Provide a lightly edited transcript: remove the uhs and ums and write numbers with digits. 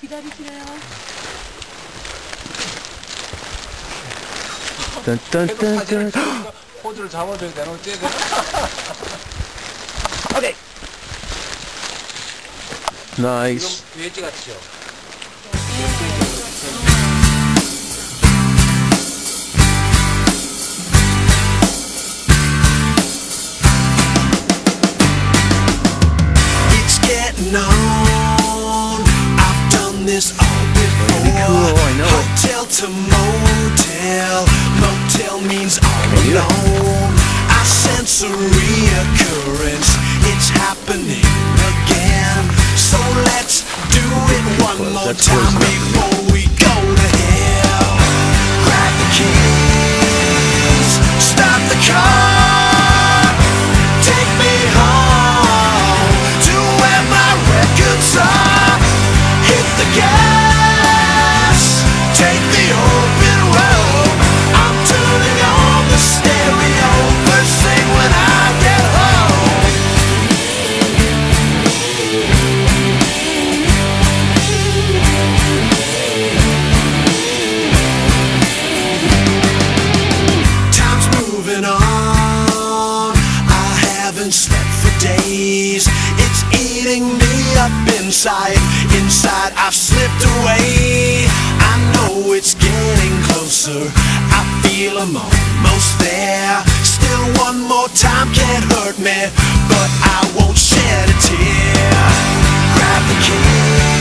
기다리시래요. 딴딴딴딴. 포즈를 잡아줘야 되나? 어째야 되나? 오케이. 나이스. 지금 외지 같죠? It's getting on. I've done this all before. Cool, I know it. Hotel to motel. Motel means all alone. I sense a reoccurrence. It's happening again. So let's do it one more that's time worse. before we go to hell. Grab the keys. Start the car. Take me home to where my records are. Hit the gas. Take the open road. I'm turning on the stereo. First thing when I get home. Time's moving on. I haven't slept for days. It's eating me up inside. Inside I've slipped away. I know it's getting closer. I feel I'm almost there. Still one more time can't hurt me, but I won't shed a tear. Grab the key.